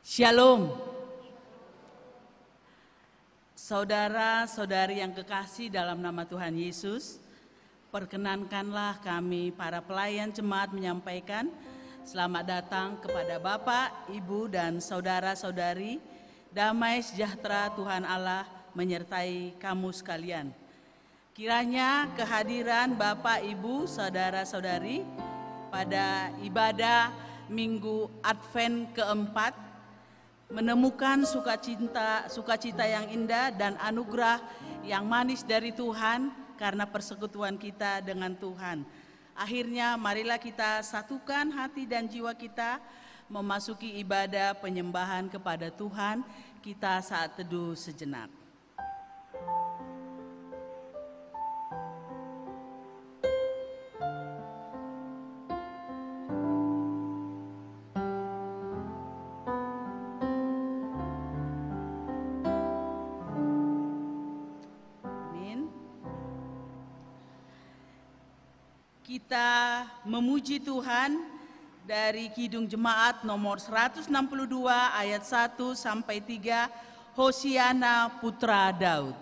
Shalom. Saudara-saudari yang kekasih dalam nama Tuhan Yesus, perkenankanlah kami para pelayan jemaat menyampaikan selamat datang kepada Bapak, Ibu, dan saudara-saudari. Damai sejahtera Tuhan Allah menyertai kamu sekalian. Kiranya kehadiran Bapak, Ibu, saudara-saudari pada ibadah Minggu Advent keempat menemukan sukacita yang indah dan anugerah yang manis dari Tuhan karena persekutuan kita dengan Tuhan. Akhirnya marilah kita satukan hati dan jiwa kita memasuki ibadah penyembahan kepada Tuhan. Kita saat teduh sejenak. Kita memuji Tuhan dari Kidung Jemaat nomor 162 ayat 1 sampai 3, Hosiana Putra Daud.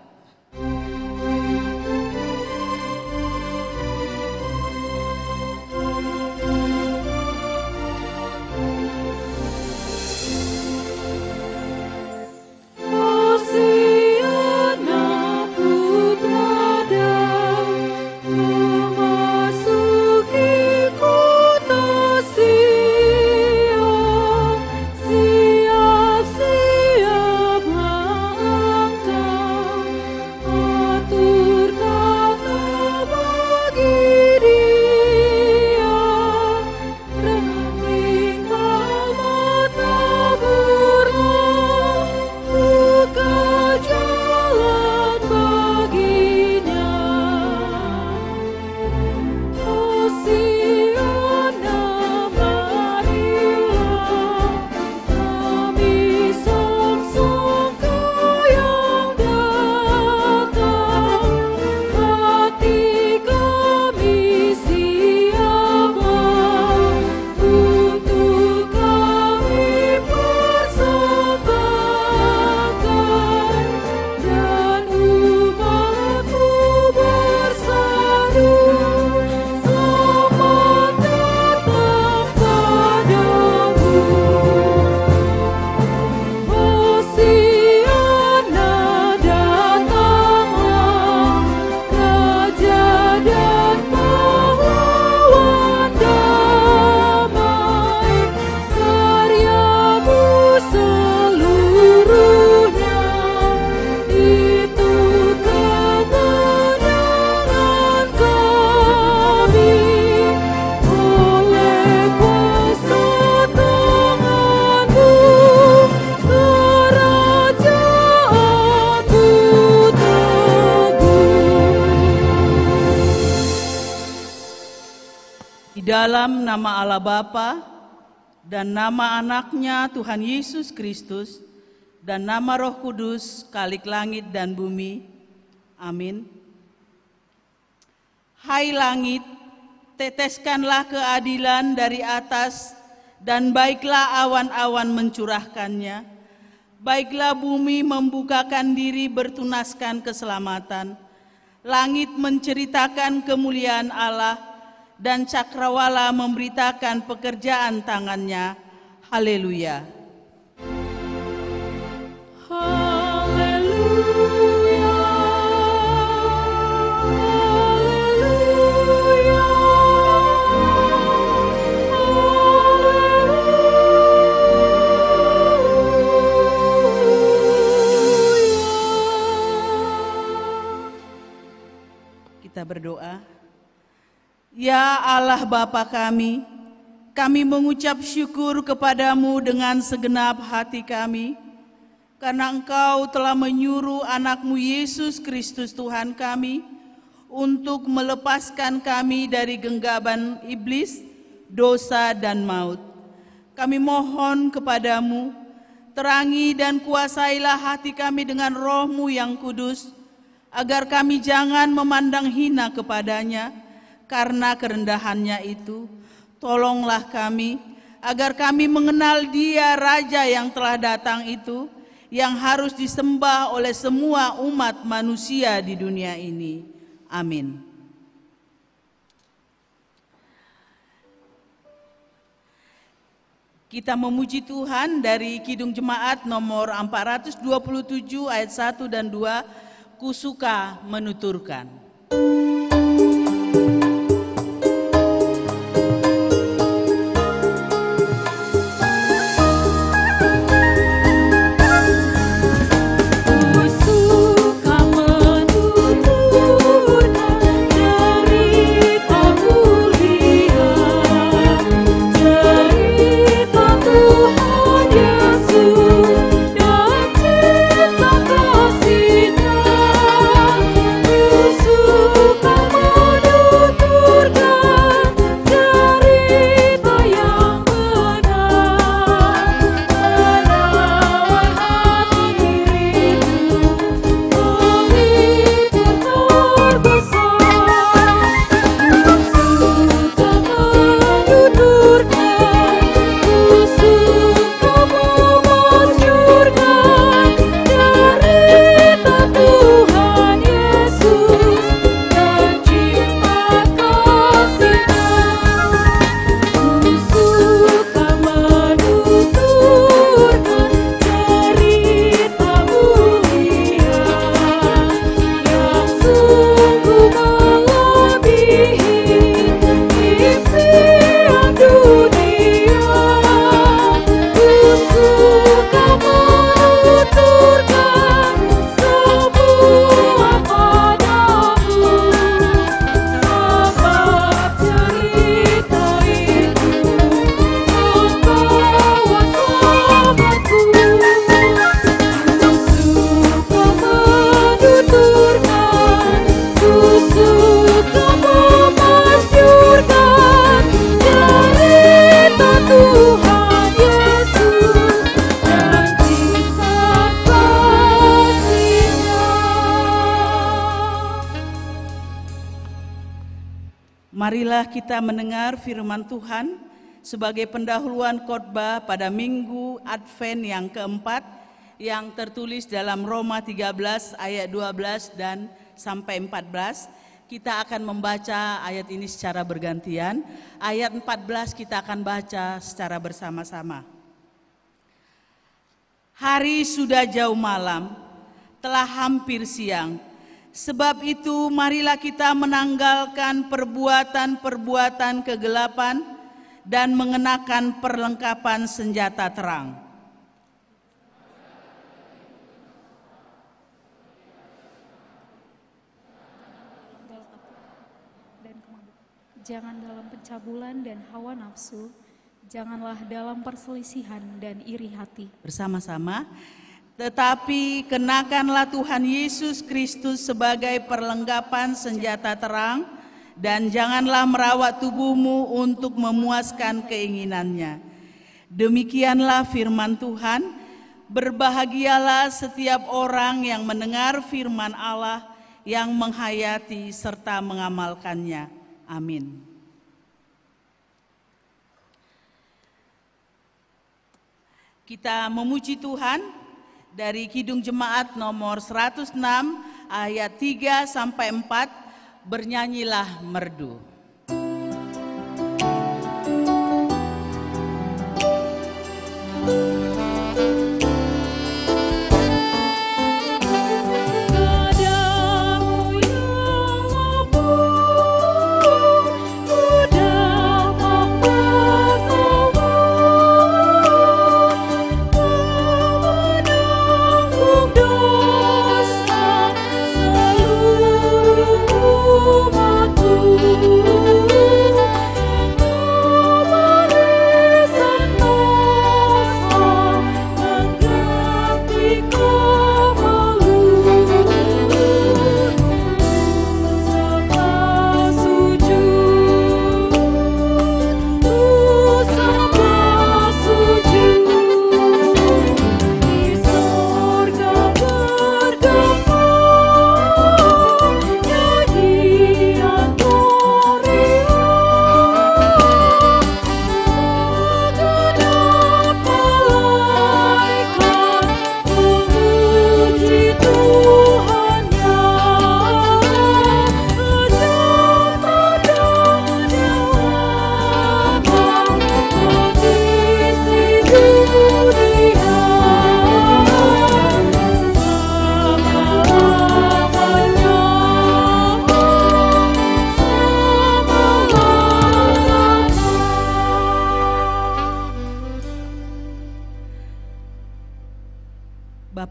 Dalam nama Allah Bapa dan nama anaknya Tuhan Yesus Kristus dan nama Roh Kudus, Khalik langit dan bumi. Amin. Hai langit, teteskanlah keadilan dari atas dan baiklah awan-awan mencurahkannya. Baiklah bumi membukakan diri bertunaskan keselamatan. Langit menceritakan kemuliaan Allah dan cakrawala memberitakan pekerjaan tangannya. Haleluya. Haleluya. Haleluya. Haleluya. Kita berdoa. Ya Allah Bapa kami mengucap syukur kepadamu dengan segenap hati kami, karena Engkau telah menyuruh anakmu Yesus Kristus Tuhan kami untuk melepaskan kami dari genggaman iblis, dosa dan maut. Kami mohon kepadamu, terangi dan kuasailah hati kami dengan Roh-Mu yang kudus, agar kami jangan memandang hina kepadanya, karena kerendahannya itu. Tolonglah kami agar kami mengenal Dia Raja yang telah datang itu, yang harus disembah oleh semua umat manusia di dunia ini. Amin. Kita memuji Tuhan dari Kidung Jemaat nomor 427 ayat 1 dan 2, Kusuka menuturkan. Marilah kita mendengar firman Tuhan sebagai pendahuluan khotbah pada Minggu Advent yang keempat yang tertulis dalam Roma 13 ayat 12 dan sampai 14. Kita akan membaca ayat ini secara bergantian. Ayat 14 kita akan baca secara bersama-sama. Hari sudah jauh malam, telah hampir siang. Sebab itu marilah kita menanggalkan perbuatan-perbuatan kegelapan dan mengenakan perlengkapan senjata terang. Jangan dalam pencabulan dan hawa nafsu, janganlah dalam perselisihan dan iri hati. Bersama-sama. Tetapi kenakanlah Tuhan Yesus Kristus sebagai perlengkapan senjata terang, dan janganlah merawat tubuhmu untuk memuaskan keinginannya. Demikianlah firman Tuhan. Berbahagialah setiap orang yang mendengar firman Allah, yang menghayati serta mengamalkannya. Amin. Kita memuji Tuhan dari Kidung Jemaat nomor 106 ayat 3 sampai 4, bernyanyilah merdu. Oh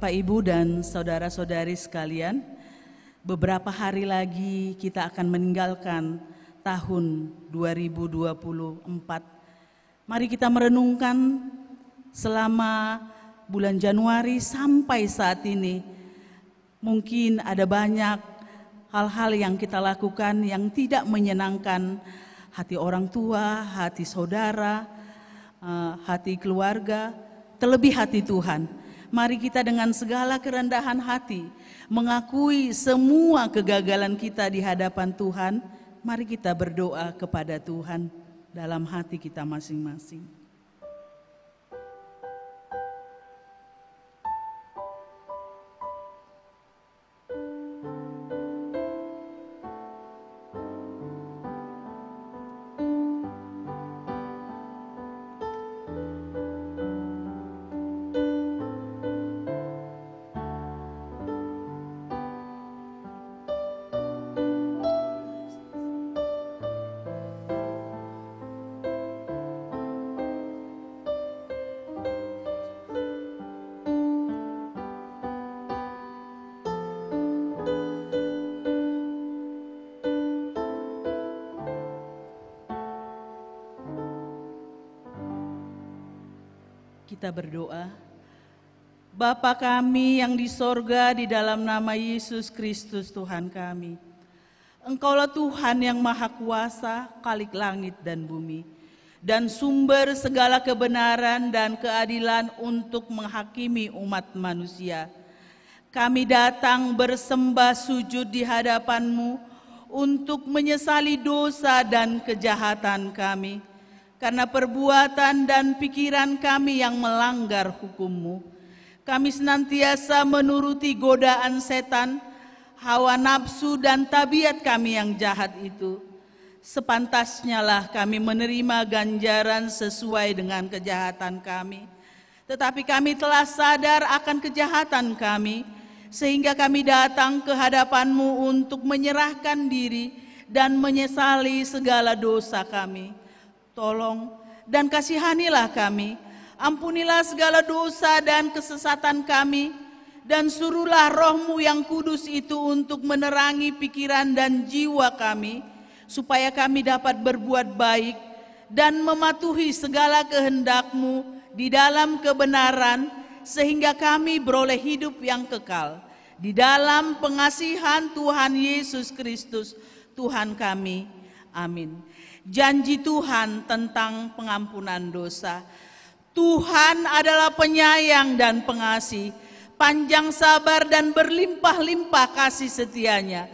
Bapak, Ibu, dan saudara-saudari sekalian, beberapa hari lagi kita akan meninggalkan tahun 2024. Mari kita merenungkan selama bulan Januari sampai saat ini. Mungkin ada banyak hal-hal yang kita lakukan yang tidak menyenangkan hati orang tua, hati saudara, hati keluarga, terlebih hati Tuhan. Mari kita dengan segala kerendahan hati mengakui semua kegagalan kita di hadapan Tuhan. Mari kita berdoa kepada Tuhan dalam hati kita masing-masing. Kita berdoa. Bapa kami yang di sorga, di dalam nama Yesus Kristus Tuhan kami. Engkaulah Tuhan yang Maha Kuasa, Khalik langit dan bumi, dan sumber segala kebenaran dan keadilan untuk menghakimi umat manusia. Kami datang bersembah sujud di hadapan-Mu untuk menyesali dosa dan kejahatan kami, karena perbuatan dan pikiran kami yang melanggar hukum-Mu. Kami senantiasa menuruti godaan setan, hawa nafsu dan tabiat kami yang jahat itu. Sepantasnya lah kami menerima ganjaran sesuai dengan kejahatan kami. Tetapi kami telah sadar akan kejahatan kami, sehingga kami datang ke hadapan-Mu untuk menyerahkan diri dan menyesali segala dosa kami. Tolong dan kasihanilah kami, ampunilah segala dosa dan kesesatan kami, dan suruhlah Roh-Mu yang kudus itu untuk menerangi pikiran dan jiwa kami, supaya kami dapat berbuat baik dan mematuhi segala kehendak-Mu di dalam kebenaran, sehingga kami beroleh hidup yang kekal. Di dalam pengasihan Tuhan Yesus Kristus, Tuhan kami. Amin. Janji Tuhan tentang pengampunan dosa. Tuhan adalah penyayang dan pengasih, panjang sabar dan berlimpah-limpah kasih setianya.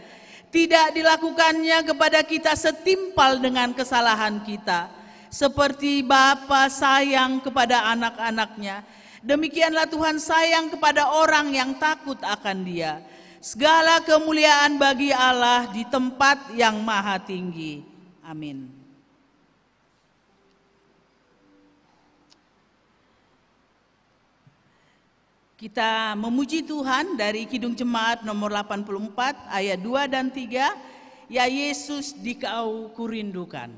Tidak dilakukannya kepada kita setimpal dengan kesalahan kita. Seperti Bapa sayang kepada anak-anaknya, demikianlah Tuhan sayang kepada orang yang takut akan Dia. Segala kemuliaan bagi Allah di tempat yang maha tinggi. Amin. Kita memuji Tuhan dari Kidung Jemaat nomor 84 ayat 2 dan 3. Ya Yesus, Dikau kurindukan.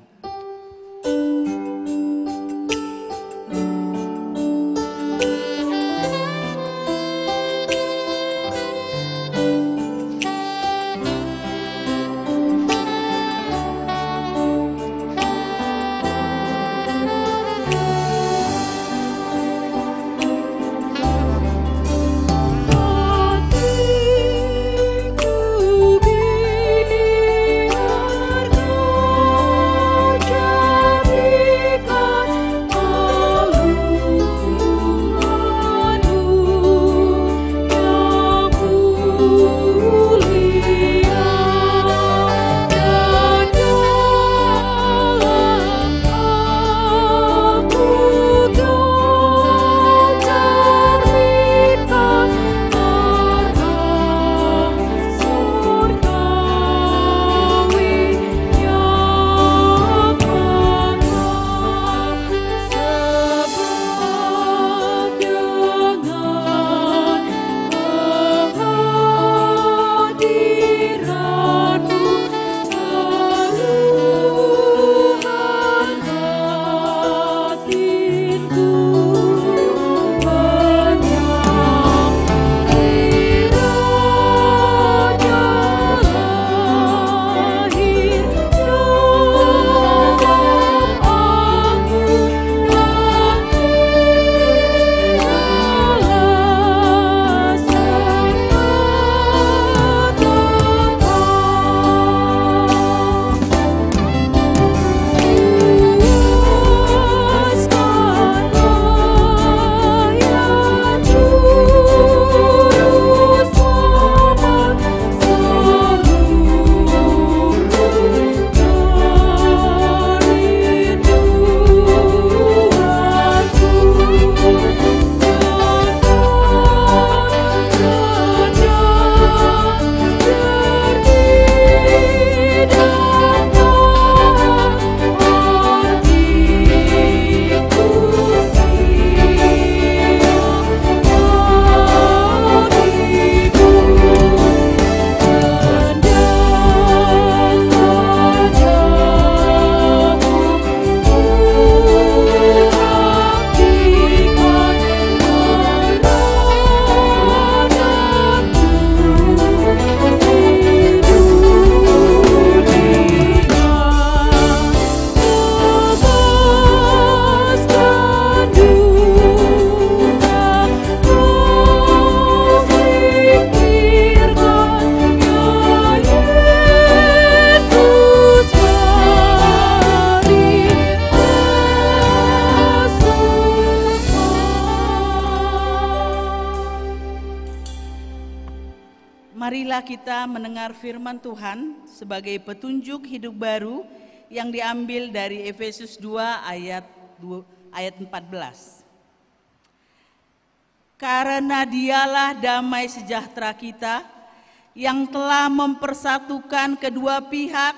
Hatiku biar kau Marilah kita mendengar firman Tuhan sebagai petunjuk hidup baru yang diambil dari Efesus 2 ayat 14. Karena dialah damai sejahtera kita yang telah mempersatukan kedua pihak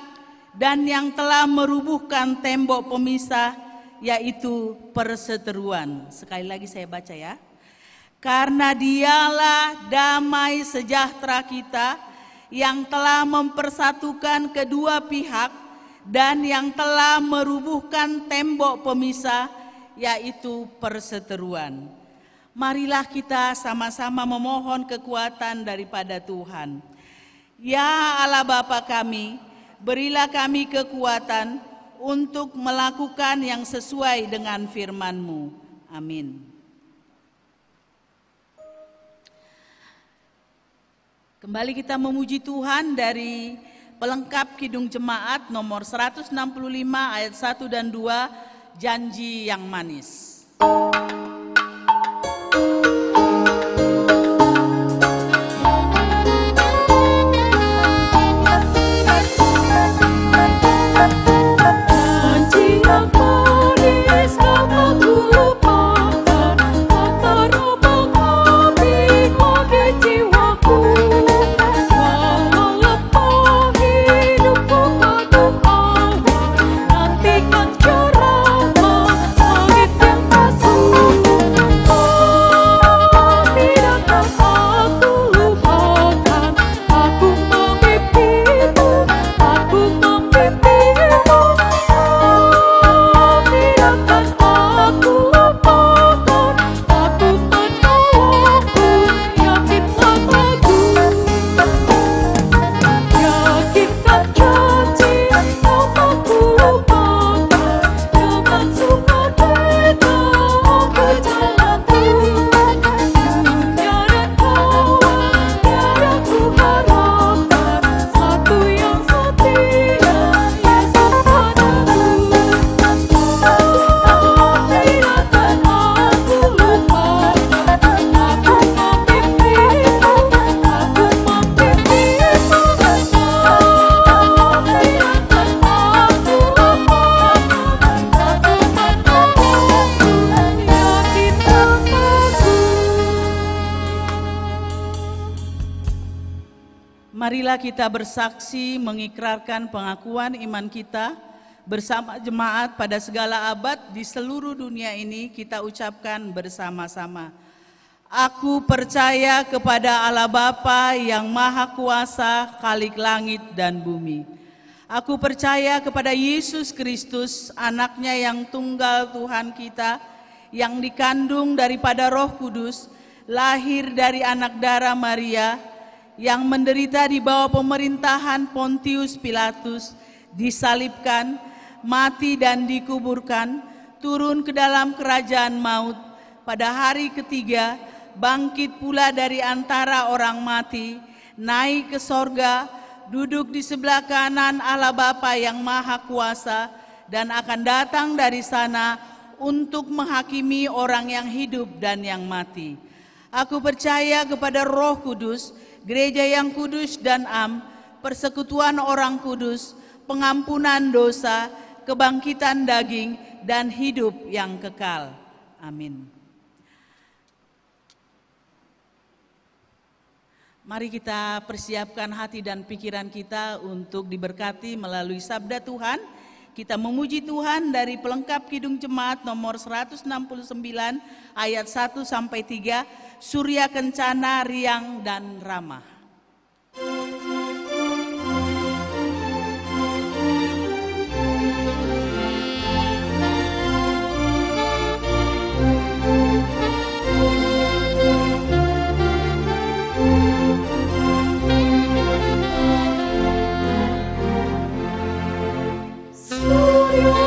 dan yang telah merubuhkan tembok pemisah, yaitu perseteruan. Sekali lagi saya baca ya. Karena dialah damai sejahtera kita yang telah mempersatukan kedua pihak dan yang telah merubuhkan tembok pemisah, yaitu perseteruan. Marilah kita sama-sama memohon kekuatan daripada Tuhan. Ya Allah Bapa kami, berilah kami kekuatan untuk melakukan yang sesuai dengan firman-Mu. Amin. Kembali kita memuji Tuhan dari pelengkap Kidung Jemaat nomor 165 ayat 1 dan 2, Janji yang Manis. Marilah kita bersaksi mengikrarkan pengakuan iman kita bersama jemaat pada segala abad di seluruh dunia ini. Kita ucapkan bersama-sama. Aku percaya kepada Allah Bapa yang Maha Kuasa, Khalik langit dan bumi. Aku percaya kepada Yesus Kristus, anaknya yang tunggal Tuhan kita, yang dikandung daripada Roh Kudus, lahir dari anak darah Maria, yang menderita di bawah pemerintahan Pontius Pilatus, disalibkan, mati dan dikuburkan, turun ke dalam kerajaan maut, pada hari ketiga bangkit pula dari antara orang mati, naik ke sorga, duduk di sebelah kanan Allah Bapa yang Maha Kuasa, dan akan datang dari sana untuk menghakimi orang yang hidup dan yang mati. Aku percaya kepada Roh Kudus, gereja yang kudus dan am, persekutuan orang kudus, pengampunan dosa, kebangkitan daging, dan hidup yang kekal. Amin. Mari kita persiapkan hati dan pikiran kita untuk diberkati melalui sabda Tuhan. Kita memuji Tuhan dari pelengkap Kidung Jemaat nomor 169 ayat 1 sampai 3, Surya Kencana, Riang dan Ramah. Sesudah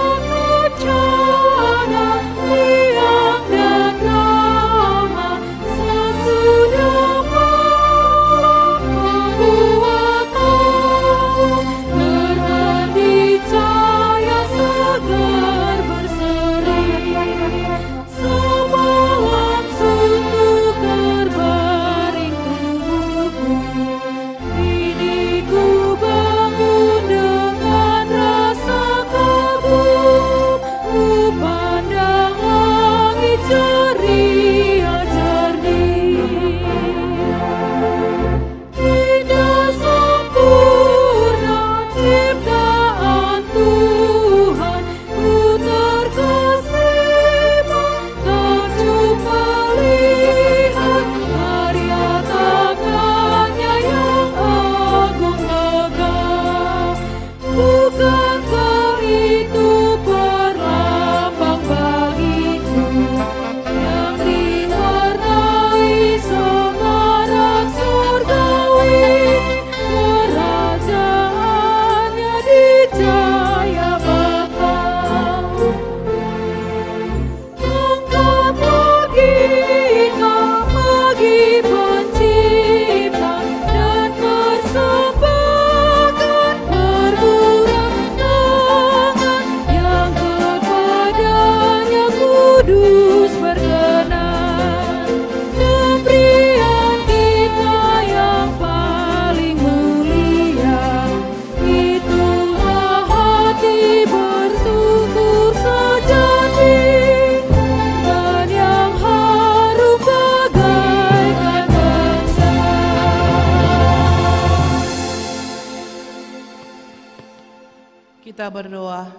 Kita berdoa.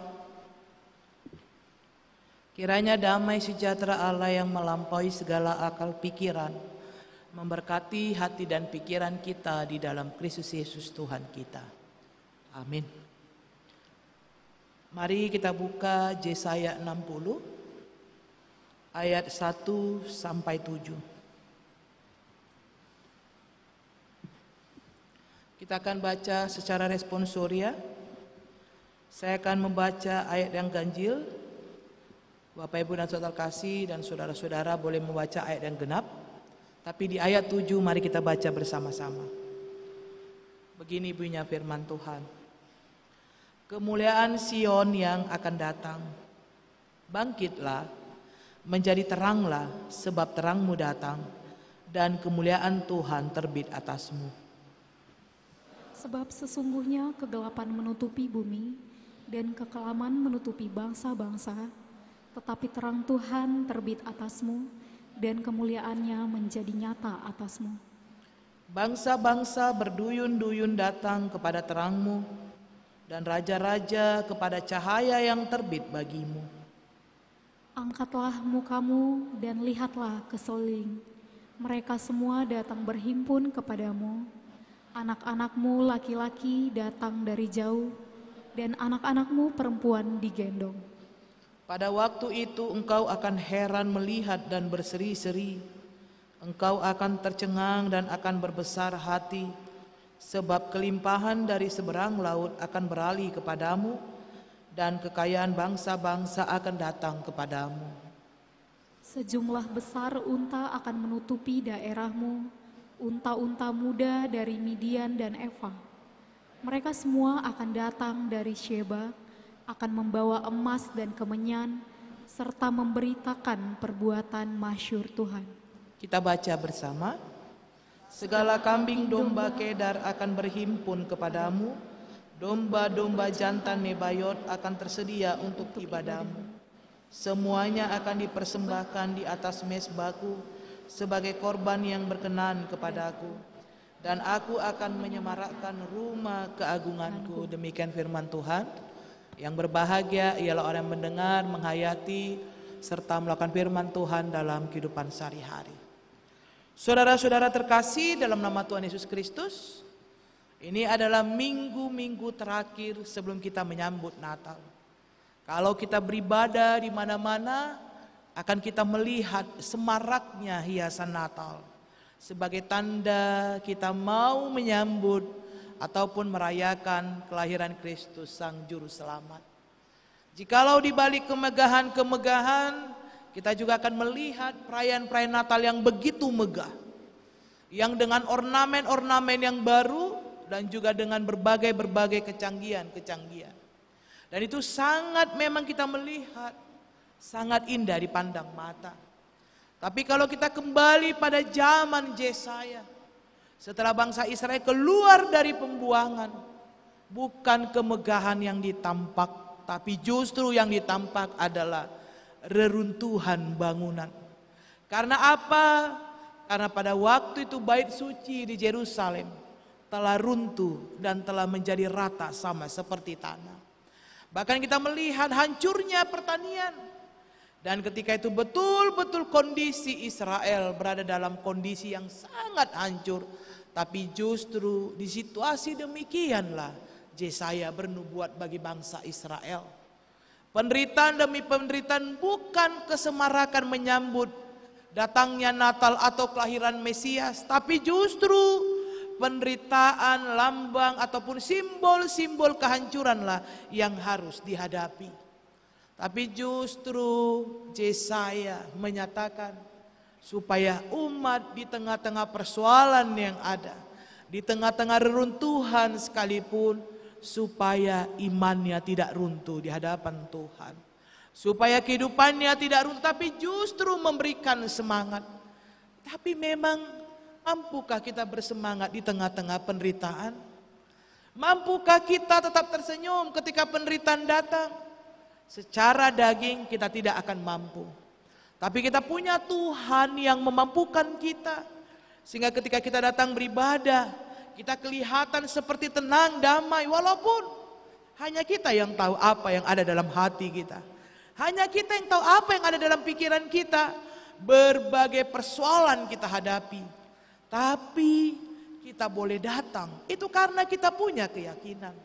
Kiranya damai sejahtera Allah yang melampaui segala akal pikiran memberkati hati dan pikiran kita di dalam Kristus Yesus Tuhan kita. Amin. Mari kita buka Yesaya 60 ayat 1 sampai 7. Kita akan baca secara responsoria. Saya akan membaca ayat yang ganjil. Bapak, Ibu, dan saudara kasih dan saudara-saudara boleh membaca ayat yang genap. Tapi di ayat 7 mari kita baca bersama-sama. Begini bunyinya firman Tuhan. Kemuliaan Sion yang akan datang. Bangkitlah, menjadi teranglah, sebab terangmu datang, dan kemuliaan Tuhan terbit atasmu. Sebab sesungguhnya kegelapan menutupi bumi, dan kekelaman menutupi bangsa-bangsa, tetapi terang Tuhan terbit atasmu, dan kemuliaannya menjadi nyata atasmu. Bangsa-bangsa berduyun-duyun datang kepada terangmu, dan raja-raja kepada cahaya yang terbit bagimu. Angkatlah mukamu dan lihatlah ke sekeliling. Mereka semua datang berhimpun kepadamu. Anak-anakmu laki-laki datang dari jauh, dan anak-anakmu perempuan digendong. Pada waktu itu engkau akan heran melihat dan berseri-seri. Engkau akan tercengang dan akan berbesar hati, sebab kelimpahan dari seberang laut akan beralih kepadamu, dan kekayaan bangsa-bangsa akan datang kepadamu. Sejumlah besar unta akan menutupi daerahmu, unta-unta muda dari Midian dan Eva. Mereka semua akan datang dari Sheba, akan membawa emas dan kemenyan, serta memberitakan perbuatan masyhur Tuhan. Kita baca bersama. Segala kambing domba Kedar akan berhimpun kepadamu, domba-domba jantan Nebayot akan tersedia untuk ibadahmu. Semuanya akan dipersembahkan di atas mezbahku sebagai korban yang berkenan kepadaku. Dan aku akan menyemarakkan rumah keagunganku. Demikian firman Tuhan. Yang berbahagia ialah orang yang mendengar, menghayati, serta melakukan firman Tuhan dalam kehidupan sehari-hari. Saudara-saudara terkasih dalam nama Tuhan Yesus Kristus, ini adalah minggu-minggu terakhir sebelum kita menyambut Natal. Kalau kita beribadah di mana-mana, akan kita melihat semaraknya hiasan Natal. Sebagai tanda kita mau menyambut ataupun merayakan kelahiran Kristus Sang Juru Selamat. Jikalau di balik kemegahan-kemegahan, kita juga akan melihat perayaan-perayaan Natal yang begitu megah. Yang dengan ornamen-ornamen yang baru dan juga dengan berbagai-berbagai kecanggihan-kecanggihan. Dan itu sangat memang kita melihat, sangat indah dipandang mata. Tapi kalau kita kembali pada zaman Yesaya, setelah bangsa Israel keluar dari pembuangan, bukan kemegahan yang ditampak, tapi justru yang ditampak adalah reruntuhan bangunan. Karena apa? Karena pada waktu itu bait suci di Yerusalem telah runtuh dan telah menjadi rata sama seperti tanah. Bahkan kita melihat hancurnya pertanian. Dan ketika itu betul-betul kondisi Israel berada dalam kondisi yang sangat hancur. Tapi justru di situasi demikianlah Yesaya bernubuat bagi bangsa Israel. Penderitaan demi penderitaan bukan kesemarakan menyambut datangnya Natal atau kelahiran Mesias. Tapi justru penderitaan, lambang ataupun simbol-simbol kehancuranlah yang harus dihadapi. Tapi justru Yesaya menyatakan supaya umat di tengah-tengah persoalan yang ada, di tengah-tengah reruntuhan sekalipun, supaya imannya tidak runtuh di hadapan Tuhan. Supaya kehidupannya tidak runtuh, tapi justru memberikan semangat. Tapi memang mampukah kita bersemangat di tengah-tengah penderitaan? Mampukah kita tetap tersenyum ketika penderitaan datang? Secara daging kita tidak akan mampu. Tapi kita punya Tuhan yang memampukan kita. Sehingga ketika kita datang beribadah, kita kelihatan seperti tenang, damai. Walaupun Hanya kita yang tahu apa yang ada dalam hati kita. Hanya kita yang tahu apa yang ada dalam pikiran kita. Berbagai persoalan kita hadapi. Tapi kita boleh datang. Itu karena kita punya keyakinan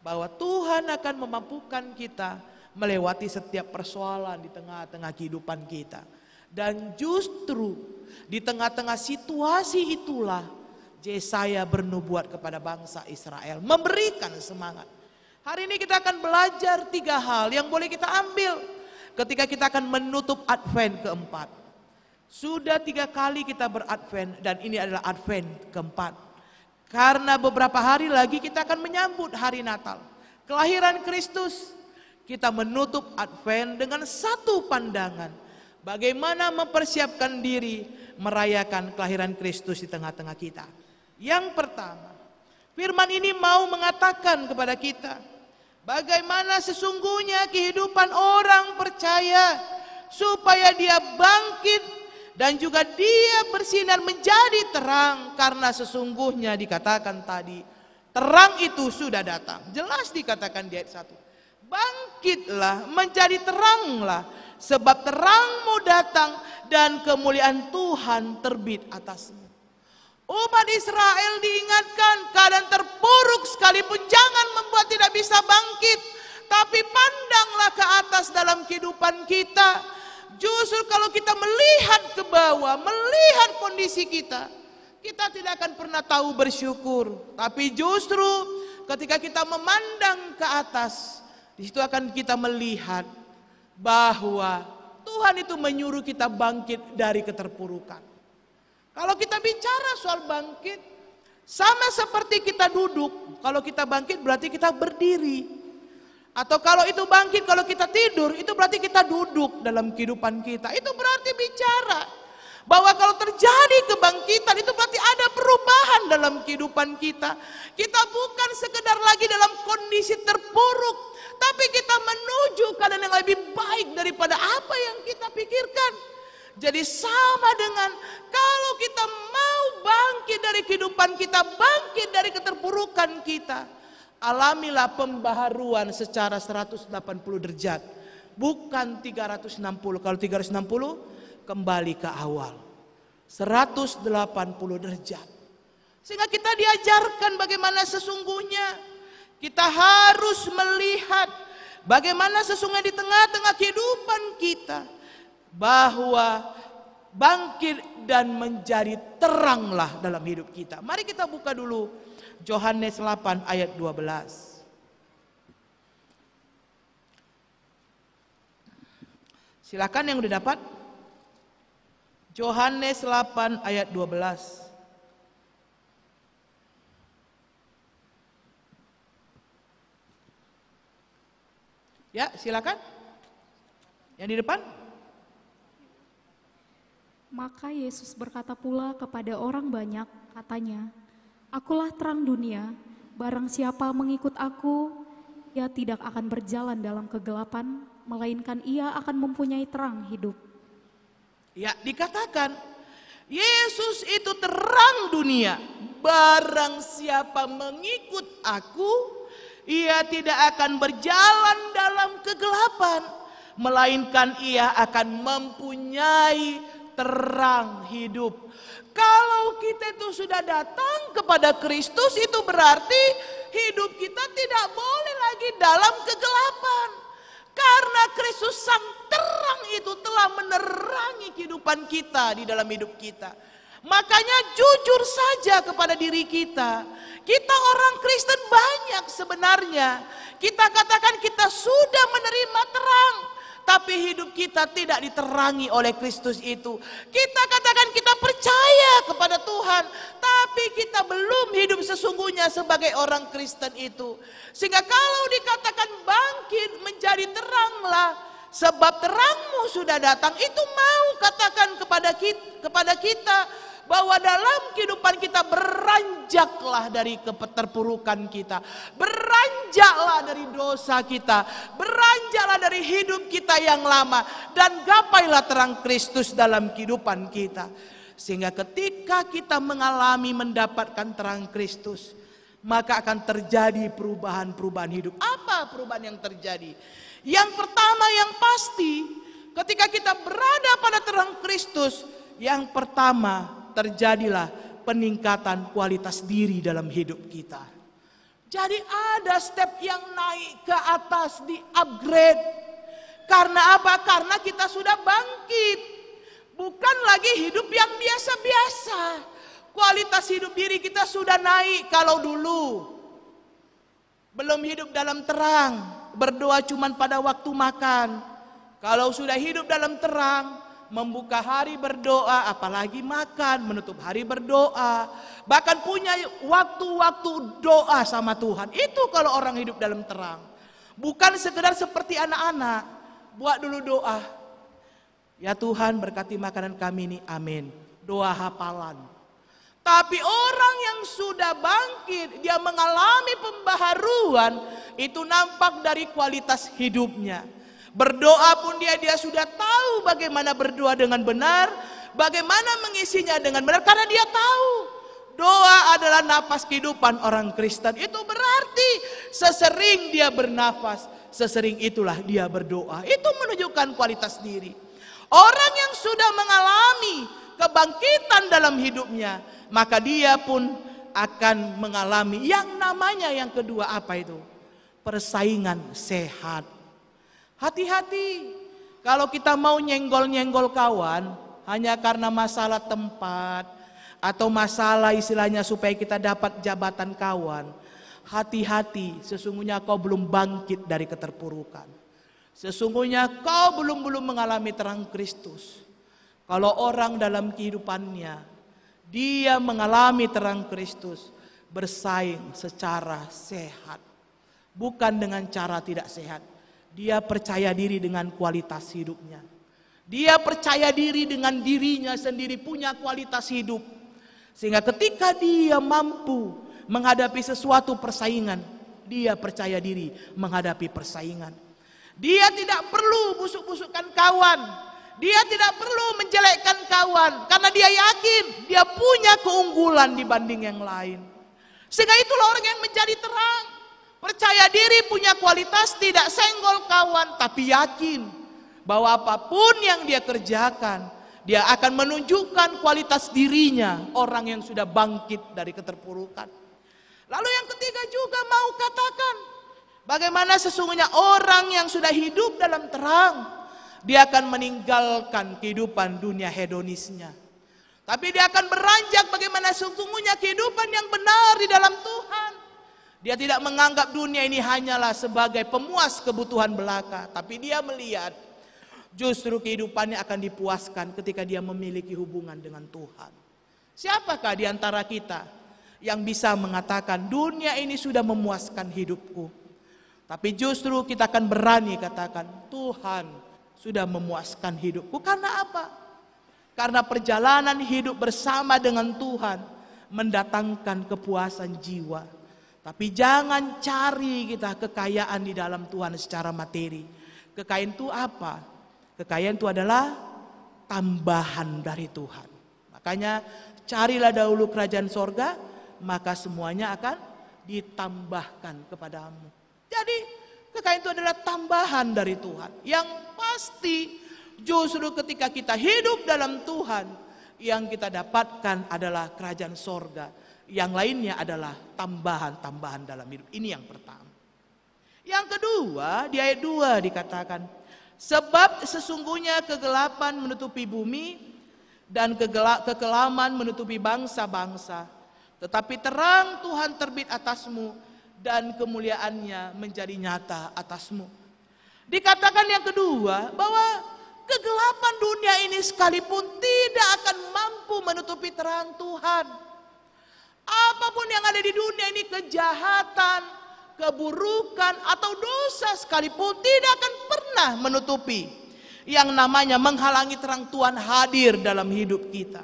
bahwa Tuhan akan memampukan kita melewati setiap persoalan di tengah-tengah kehidupan kita. Dan justru di tengah-tengah situasi itulah Yesaya bernubuat kepada bangsa Israel, memberikan semangat. Hari ini kita akan belajar 3 hal yang boleh kita ambil ketika kita akan menutup Advent keempat. Sudah 3 kali kita beradvent dan ini adalah Advent keempat. Karena beberapa hari lagi kita akan menyambut hari Natal, kelahiran Kristus. Kita menutup Advent dengan satu pandangan, bagaimana mempersiapkan diri merayakan kelahiran Kristus di tengah-tengah kita. Yang pertama, firman ini mau mengatakan kepada kita bagaimana sesungguhnya kehidupan orang percaya supaya dia bangkit dan juga dia bersinar menjadi terang, karena sesungguhnya dikatakan tadi terang itu sudah datang. Jelas dikatakan di ayat 1. Bangkitlah menjadi teranglah, sebab terangmu datang dan kemuliaan Tuhan terbit atasmu. Umat Israel diingatkan keadaan terpuruk sekalipun jangan membuat tidak bisa bangkit. Tapi pandanglah ke atas dalam kehidupan kita. Justru kalau kita melihat ke bawah, melihat kondisi kita, kita tidak akan pernah tahu bersyukur. Tapi justru ketika kita memandang ke atas, di situ akan kita melihat bahwa Tuhan itu menyuruh kita bangkit dari keterpurukan. Kalau kita bicara soal bangkit, sama seperti kita duduk. Kalau kita bangkit berarti kita berdiri. Atau kalau itu bangkit, kalau kita tidur, itu berarti kita duduk dalam kehidupan kita. Itu berarti bicara bahwa kalau terjadi kebangkitan, itu berarti ada perubahan dalam kehidupan kita. Kita bukan sekedar lagi dalam kondisi terpuruk, tapi kita menuju keadaan yang lebih baik daripada apa yang kita pikirkan. Jadi sama dengan kalau kita mau bangkit dari kehidupan kita, bangkit dari keterpurukan kita, alamilah pembaharuan secara 180 derajat. Bukan 360. Kalau 360 kembali ke awal. 180 derajat. Sehingga kita diajarkan bagaimana sesungguhnya kita harus melihat bagaimana sesungguhnya di tengah-tengah kehidupan kita, bahwa bangkit dan menjadi teranglah dalam hidup kita. Mari kita buka dulu Yohanes 8 ayat 12. Silakan yang udah dapat. Yohanes 8 ayat 12. Ya, silakan. Yang di depan. Maka Yesus berkata pula kepada orang banyak, katanya, "Akulah terang dunia, barang siapa mengikut aku, ia tidak akan berjalan dalam kegelapan, melainkan ia akan mempunyai terang hidup." Ya, dikatakan Yesus itu terang dunia. Barang siapa mengikut aku, ia tidak akan berjalan dalam kegelapan, melainkan ia akan mempunyai terang hidup. Kalau kita itu sudah datang kepada Kristus, itu berarti hidup kita tidak boleh lagi dalam kegelapan. Karena Kristus sang terang itu telah menerangi kehidupan kita di dalam hidup kita. Makanya jujur saja kepada diri kita. Kita orang Kristen banyak sebenarnya. Kita katakan kita sudah menerima terang, tapi hidup kita tidak diterangi oleh Kristus itu. Kita katakan kita percaya kepada Tuhan, tapi kita belum hidup sesungguhnya sebagai orang Kristen itu. Sehingga kalau dikatakan bangkit menjadi teranglah, sebab terangmu sudah datang, itu mau katakan kepada kita bahwa dalam kehidupan kita beranjaklah dari keterpurukan kita, beranjaklah dari dosa kita, beranjaklah dari hidup kita yang lama, dan gapailah terang Kristus dalam kehidupan kita. Sehingga ketika kita mengalami mendapatkan terang Kristus, maka akan terjadi perubahan-perubahan hidup. Apa perubahan yang terjadi? Yang pertama yang pasti, ketika kita berada pada terang Kristus, yang pertama terjadilah peningkatan kualitas diri dalam hidup kita. Jadi ada step yang naik ke atas, di upgrade. Karena apa? Karena kita sudah bangkit. Bukan lagi hidup yang biasa-biasa. Kualitas hidup diri kita sudah naik. Kalau dulu belum hidup dalam terang, berdoa cuma pada waktu makan. Kalau sudah hidup dalam terang, membuka hari berdoa, apalagi makan, menutup hari berdoa. Bahkan punya waktu-waktu doa sama Tuhan. Itu kalau orang hidup dalam terang. Bukan sekedar seperti anak-anak, buat dulu doa. Ya Tuhan, berkati makanan kami ini, amin. Doa hafalan. Tapi orang yang sudah bangkit, dia mengalami pembaharuan, itu nampak dari kualitas hidupnya. Berdoa pun dia sudah tahu bagaimana berdoa dengan benar, bagaimana mengisinya dengan benar, karena dia tahu doa adalah napas kehidupan orang Kristen. Itu berarti sesering dia bernafas, sesering itulah dia berdoa. Itu menunjukkan kualitas diri. Orang yang sudah mengalami kebangkitan dalam hidupnya, maka dia pun akan mengalami yang namanya yang kedua, apa itu? Persaingan sehat. Hati-hati kalau kita mau nyenggol-nyenggol kawan hanya karena masalah tempat atau masalah istilahnya supaya kita dapat jabatan kawan. Hati-hati, sesungguhnya kau belum bangkit dari keterpurukan. Sesungguhnya kau belum mengalami terang Kristus. Kalau orang dalam kehidupannya dia mengalami terang Kristus, bersaing secara sehat, bukan dengan cara tidak sehat. Dia percaya diri dengan kualitas hidupnya. Dia percaya diri dengan dirinya sendiri, punya kualitas hidup. Sehingga ketika dia mampu menghadapi sesuatu persaingan, dia percaya diri menghadapi persaingan. Dia tidak perlu busuk-busukkan kawan. Dia tidak perlu menjelekkan kawan. Karena dia yakin dia punya keunggulan dibanding yang lain. Sehingga itulah orang yang menjadi terang. Percaya diri, punya kualitas, tidak senggol kawan, tapi yakin bahwa apapun yang dia kerjakan, dia akan menunjukkan kualitas dirinya, orang yang sudah bangkit dari keterpurukan. Lalu yang ketiga juga mau katakan, bagaimana sesungguhnya orang yang sudah hidup dalam terang, dia akan meninggalkan kehidupan dunia hedonisnya. Tapi dia akan beranjak bagaimana sesungguhnya kehidupan yang benar di dalam Tuhan. Dia tidak menganggap dunia ini hanyalah sebagai pemuas kebutuhan belaka. Tapi dia melihat justru kehidupannya akan dipuaskan ketika dia memiliki hubungan dengan Tuhan. Siapakah di antara kita yang bisa mengatakan dunia ini sudah memuaskan hidupku? Tapi justru kita akan berani katakan Tuhan sudah memuaskan hidupku. Karena apa? Karena perjalanan hidup bersama dengan Tuhan mendatangkan kepuasan jiwa. Tapi jangan cari kita kekayaan di dalam Tuhan secara materi. Kekayaan itu apa? Kekayaan itu adalah tambahan dari Tuhan. Makanya carilah dahulu kerajaan sorga, maka semuanya akan ditambahkan kepadamu. Jadi kekayaan itu adalah tambahan dari Tuhan. Yang pasti justru ketika kita hidup dalam Tuhan, yang kita dapatkan adalah kerajaan sorga. Yang lainnya adalah tambahan-tambahan dalam hidup. Ini yang pertama. Yang kedua, di ayat 2 dikatakan, sebab sesungguhnya kegelapan menutupi bumi dan kekelaman menutupi bangsa-bangsa. Tetapi terang Tuhan terbit atasmu dan kemuliaannya menjadi nyata atasmu. Dikatakan yang kedua, bahwa kegelapan dunia ini sekalipun tidak akan mampu menutupi terang Tuhan. Apapun yang ada di dunia ini, kejahatan, keburukan atau dosa sekalipun tidak akan pernah menutupi yang namanya menghalangi terang Tuhan hadir dalam hidup kita.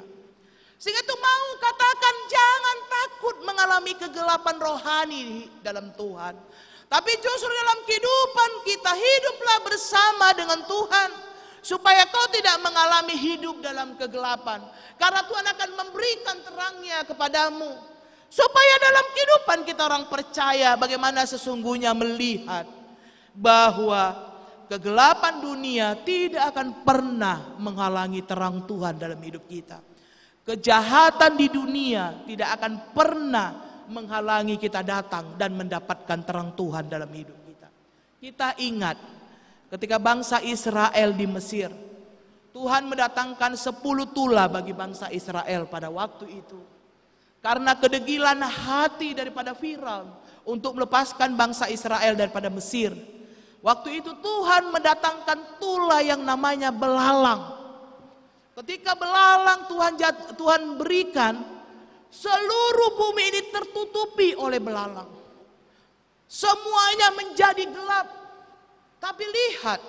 Sehingga itu mau katakan jangan takut mengalami kegelapan rohani dalam Tuhan. Tapi justru dalam kehidupan kita hiduplah bersama dengan Tuhan. Supaya kau tidak mengalami hidup dalam kegelapan. Karena Tuhan akan memberikan terangnya kepadamu. Supaya dalam kehidupan kita orang percaya bagaimana sesungguhnya melihat bahwa kegelapan dunia tidak akan pernah menghalangi terang Tuhan dalam hidup kita. Kejahatan di dunia tidak akan pernah menghalangi kita datang dan mendapatkan terang Tuhan dalam hidup kita. Kita ingat ketika bangsa Israel di Mesir, Tuhan mendatangkan 10 tula bagi bangsa Israel pada waktu itu. Karena kedegilan hati daripada Firaun untuk melepaskan bangsa Israel daripada Mesir. Waktu itu Tuhan mendatangkan tula yang namanya belalang. Ketika belalang Tuhan berikan, seluruh bumi ini tertutupi oleh belalang. Semuanya menjadi gelap. Tapi lihat,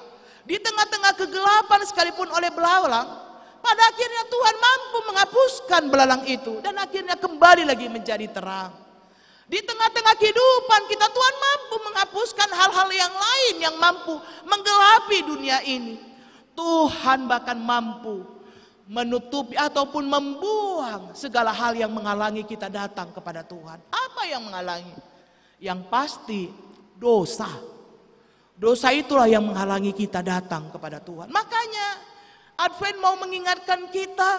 di tengah-tengah kegelapan sekalipun oleh belalang, pada akhirnya Tuhan mampu menghapuskan belalang itu dan akhirnya kembali lagi menjadi terang. Di tengah-tengah kehidupan kita, Tuhan mampu menghapuskan hal-hal yang lain yang mampu menggelapi dunia ini. Tuhan bahkan mampu menutupi ataupun membuang segala hal yang menghalangi kita datang kepada Tuhan. Apa yang menghalangi? Yang pasti dosa. Dosa itulah yang menghalangi kita datang kepada Tuhan. Makanya Advent mau mengingatkan kita,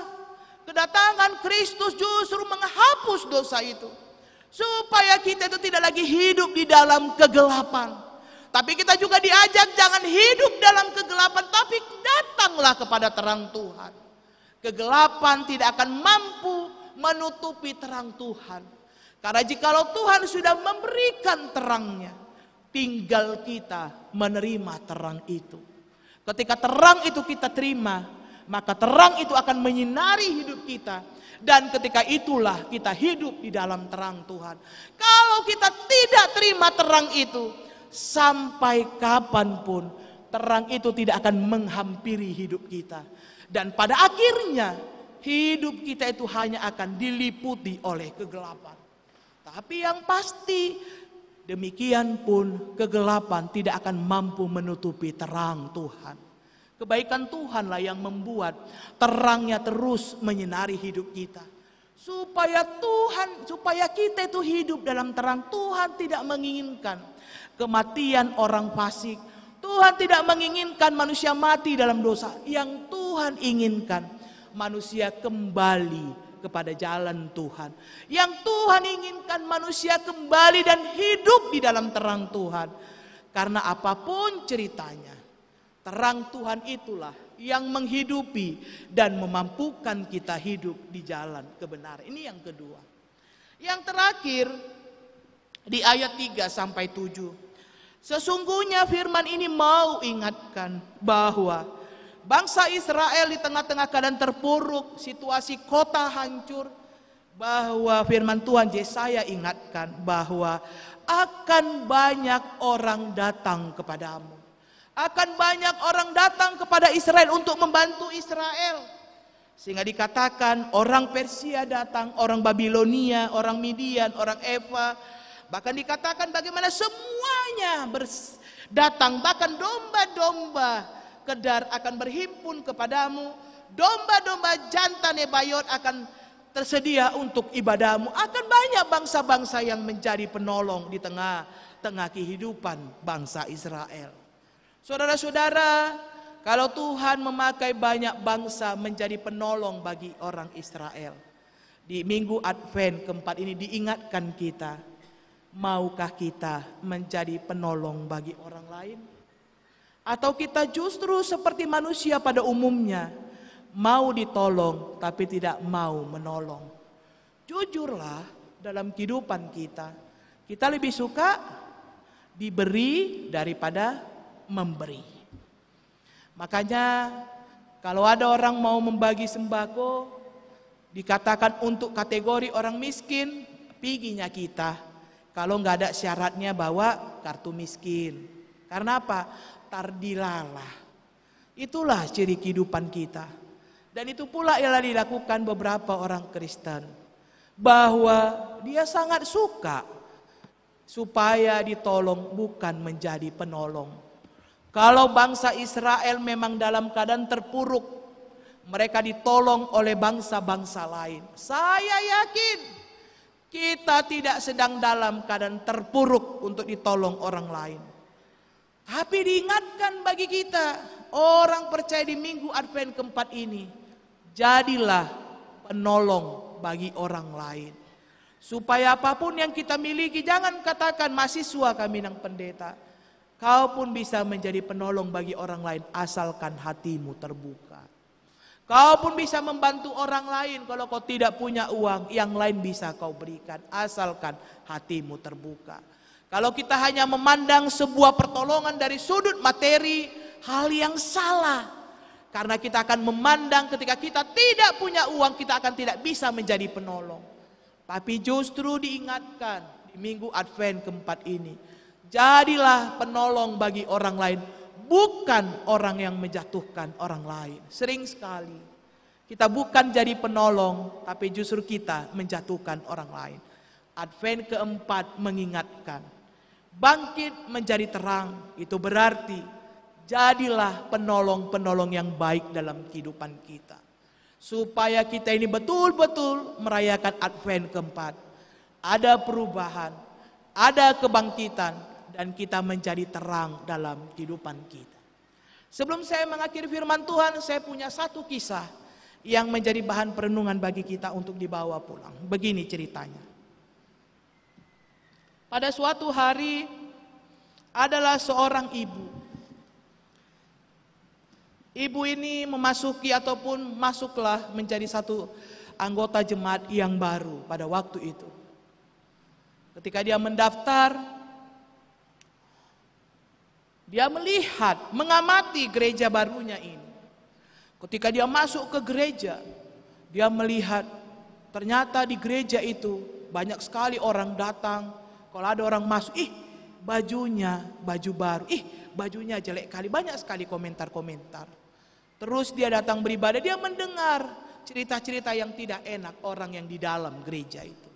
kedatangan Kristus justru menghapus dosa itu. Supaya kita itu tidak lagi hidup di dalam kegelapan. Tapi kita juga diajak jangan hidup dalam kegelapan, tapi datanglah kepada terang Tuhan. Kegelapan tidak akan mampu menutupi terang Tuhan. Karena jikalau Tuhan sudah memberikan terangnya, tinggal kita menerima terang itu. Ketika terang itu kita terima, maka terang itu akan menyinari hidup kita. Dan ketika itulah kita hidup di dalam terang Tuhan. Kalau kita tidak terima terang itu, sampai kapanpun terang itu tidak akan menghampiri hidup kita. Dan pada akhirnya hidup kita itu hanya akan diliputi oleh kegelapan. Tapi yang pasti demikian pun kegelapan tidak akan mampu menutupi terang Tuhan. Kebaikan Tuhanlah yang membuat terangnya terus menyinari hidup kita. Supaya kita itu hidup dalam terang. Tuhan tidak menginginkan kematian orang fasik. Tuhan tidak menginginkan manusia mati dalam dosa. Yang Tuhan inginkan manusia kembali kepada jalan Tuhan. Yang Tuhan inginkan manusia kembali dan hidup di dalam terang Tuhan. Karena apapun ceritanya, terang Tuhan itulah yang menghidupi dan memampukan kita hidup di jalan kebenaran. Ini yang kedua. Yang terakhir di ayat 3 sampai 7. Sesungguhnya firman ini mau ingatkan bahwa bangsa Israel di tengah-tengah keadaan terpuruk, situasi kota hancur, bahwa firman Tuhan Yesaya ingatkan bahwa akan banyak orang datang kepadamu. Akan banyak orang datang kepada Israel untuk membantu Israel. Sehingga dikatakan orang Persia datang, orang Babilonia, orang Midian, orang Eva. Bahkan dikatakan bagaimana semuanya datang, bahkan domba-domba kedar akan berhimpun kepadamu, domba-domba jantan Nebayot akan tersedia untuk ibadahmu. Akan banyak bangsa-bangsa yang menjadi penolong di tengah-tengah kehidupan bangsa Israel. Saudara-saudara, kalau Tuhan memakai banyak bangsa menjadi penolong bagi orang Israel, di minggu Advent keempat ini diingatkan kita, maukah kita menjadi penolong bagi orang lain? Atau kita justru seperti manusia pada umumnya, mau ditolong tapi tidak mau menolong? Jujurlah dalam kehidupan kita, kita lebih suka diberi daripada memberi. Makanya kalau ada orang mau membagi sembako, dikatakan untuk kategori orang miskin, piginya kita. Kalau nggak ada syaratnya bawa kartu miskin. Karena apa? Tardilalah. Itulah ciri kehidupan kita. Dan itu pula yang dilakukan beberapa orang Kristen. Bahwa dia sangat suka supaya ditolong, bukan menjadi penolong. Kalau bangsa Israel memang dalam keadaan terpuruk, mereka ditolong oleh bangsa-bangsa lain. Saya yakin Kita tidak sedang dalam keadaan terpuruk untuk ditolong orang lain. Tapi diingatkan bagi kita, orang percaya di minggu Advent keempat ini, jadilah penolong bagi orang lain. Supaya apapun yang kita miliki, jangan katakan mahasiswa kami nang pendeta. Kau pun bisa menjadi penolong bagi orang lain asalkan hatimu terbuka. Kau pun bisa membantu orang lain kalau kau tidak punya uang, yang lain bisa kau berikan asalkan hatimu terbuka. Kalau kita hanya memandang sebuah pertolongan dari sudut materi, hal yang salah. Karena kita akan memandang ketika kita tidak punya uang, kita akan tidak bisa menjadi penolong. Tapi justru diingatkan di minggu Advent keempat ini, jadilah penolong bagi orang lain, bukan orang yang menjatuhkan orang lain. Sering sekali kita bukan jadi penolong, tapi justru kita menjatuhkan orang lain. Advent keempat mengingatkan, bangkit menjadi terang, itu berarti jadilah penolong-penolong yang baik dalam kehidupan kita. Supaya kita ini betul-betul merayakan Advent keempat. Ada perubahan, ada kebangkitan, dan kita menjadi terang dalam kehidupan kita. Sebelum saya mengakhiri firman Tuhan, saya punya satu kisah yang menjadi bahan perenungan bagi kita untuk dibawa pulang. Begini ceritanya. Pada suatu hari adalah seorang ibu. Ibu ini memasuki ataupun masuklah menjadi satu anggota jemaat yang baru pada waktu itu. Ketika dia mendaftar, dia melihat, mengamati gereja barunya ini. Ketika dia masuk ke gereja, dia melihat ternyata di gereja itu banyak sekali orang datang. Kalau ada orang masuk, bajunya baju baru, bajunya jelek kali, banyak sekali komentar-komentar. Terus dia datang beribadah, dia mendengar cerita-cerita yang tidak enak orang yang di dalam gereja itu.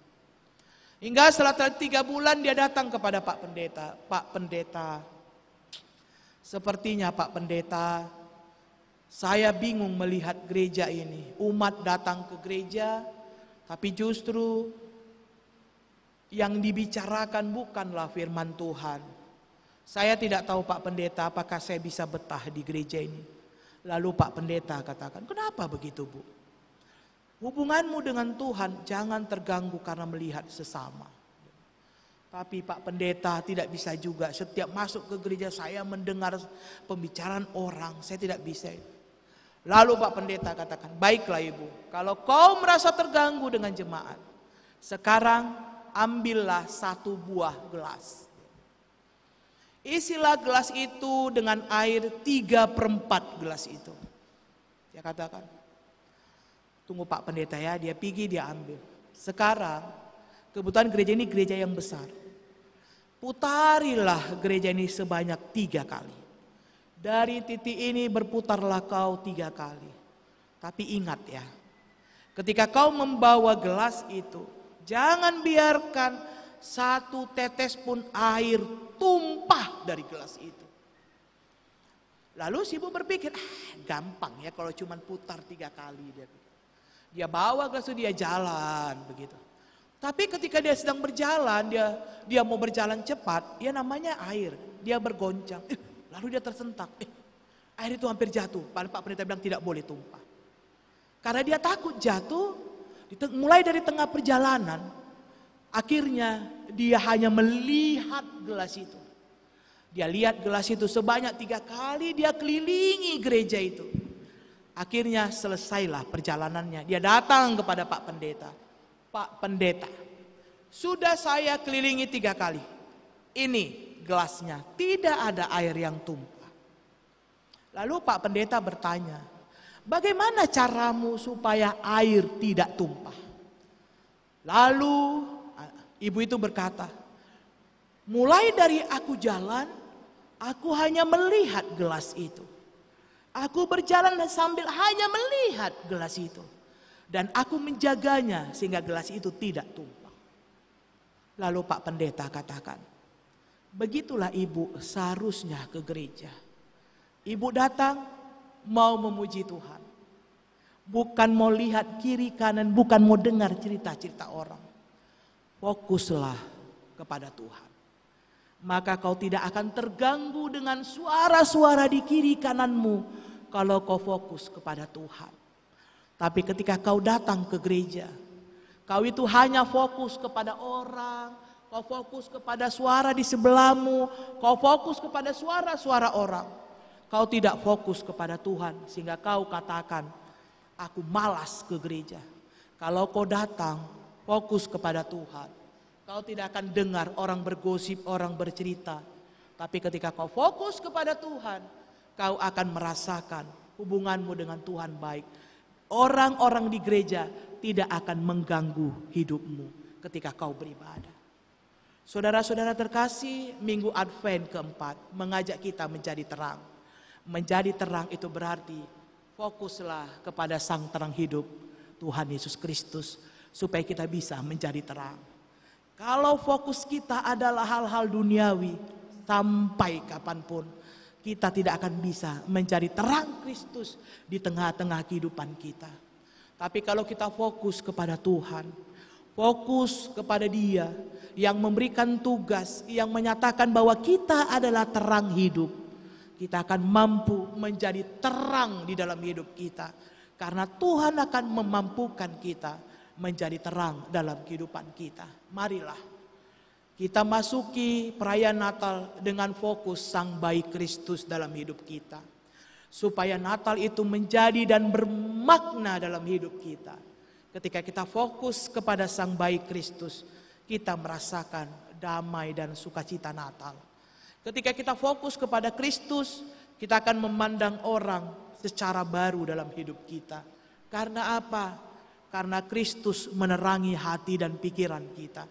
Hingga setelah 3 bulan dia datang kepada Pak Pendeta. Pak Pendeta, sepertinya Pak Pendeta, saya bingung melihat gereja ini. Umat datang ke gereja, tapi justru yang dibicarakan bukanlah firman Tuhan. Saya tidak tahu Pak Pendeta, apakah saya bisa betah di gereja ini. Lalu Pak Pendeta katakan, kenapa begitu Bu? Hubunganmu dengan Tuhan jangan terganggu karena melihat sesama. Tapi Pak Pendeta, tidak bisa juga setiap masuk ke gereja saya mendengar pembicaraan orang, saya tidak bisa. Lalu Pak Pendeta katakan, baiklah Ibu, kalau kau merasa terganggu dengan jemaat, sekarang ambillah 1 buah gelas. Isilah gelas itu dengan air 3/4 gelas itu. Dia katakan, tunggu Pak Pendeta ya, dia pergi, dia ambil. Sekarang, kebetulan gereja ini gereja yang besar. Putarilah gereja ini sebanyak 3 kali. Dari titik ini berputarlah kau 3 kali. Tapi ingat ya, ketika kau membawa gelas itu, jangan biarkan 1 tetes pun air tumpah dari gelas itu. Lalu si ibu berpikir, gampang ya kalau cuma putar 3 kali. Dia bawa gelas itu, dia jalan begitu. Tapi ketika dia sedang berjalan, dia mau berjalan cepat, ya namanya air, dia bergoncang. Lalu dia tersentak, air itu hampir jatuh. Pak Pendeta bilang tidak boleh tumpah. Karena dia takut jatuh, mulai dari tengah perjalanan, akhirnya dia hanya melihat gelas itu. Dia lihat gelas itu sebanyak 3 kali, dia kelilingi gereja itu. Akhirnya selesailah perjalanannya. Dia datang kepada Pak Pendeta. Pak Pendeta, sudah saya kelilingi 3 kali. Ini gelasnya, tidak ada air yang tumpah. Lalu Pak Pendeta bertanya, bagaimana caramu supaya air tidak tumpah? Lalu ibu itu berkata, mulai dari aku jalan, aku hanya melihat gelas itu. Aku berjalan sambil hanya melihat gelas itu. Dan aku menjaganya sehingga gelas itu tidak tumpah. Lalu Pak Pendeta katakan, begitulah ibu seharusnya ke gereja. Ibu datang mau memuji Tuhan. Bukan mau lihat kiri kanan, bukan mau dengar cerita-cerita orang. fokuslah kepada Tuhan. Maka kau tidak akan terganggu dengan suara-suara di kiri kananmu kalau kau fokus kepada Tuhan. Tapi ketika kau datang ke gereja, kau itu hanya fokus kepada orang, kau fokus kepada suara di sebelahmu, kau fokus kepada suara-suara orang. Kau tidak fokus kepada Tuhan sehingga kau katakan, aku malas ke gereja. Kalau kau datang fokus kepada Tuhan, kau tidak akan dengar orang bergosip, orang bercerita. Tapi ketika kau fokus kepada Tuhan, kau akan merasakan hubunganmu dengan Tuhan baik. Orang-orang di gereja tidak akan mengganggu hidupmu ketika kau beribadah. Saudara-saudara terkasih, minggu Advent keempat mengajak kita menjadi terang. Menjadi terang itu berarti fokuslah kepada Sang Terang Hidup, Tuhan Yesus Kristus, supaya kita bisa menjadi terang. Kalau fokus kita adalah hal-hal duniawi, sampai kapanpun kita tidak akan bisa menjadi terang Kristus di tengah-tengah kehidupan kita. Tapi kalau kita fokus kepada Tuhan, fokus kepada Dia yang memberikan tugas, yang menyatakan bahwa kita adalah terang hidup, kita akan mampu menjadi terang di dalam hidup kita. Karena Tuhan akan memampukan kita menjadi terang dalam kehidupan kita. Marilah kita masuki perayaan Natal dengan fokus Sang Bayi Kristus dalam hidup kita. Supaya Natal itu menjadi dan bermakna dalam hidup kita. Ketika kita fokus kepada Sang Bayi Kristus, kita merasakan damai dan sukacita Natal. Ketika kita fokus kepada Kristus, kita akan memandang orang secara baru dalam hidup kita. Karena apa? Karena Kristus menerangi hati dan pikiran kita.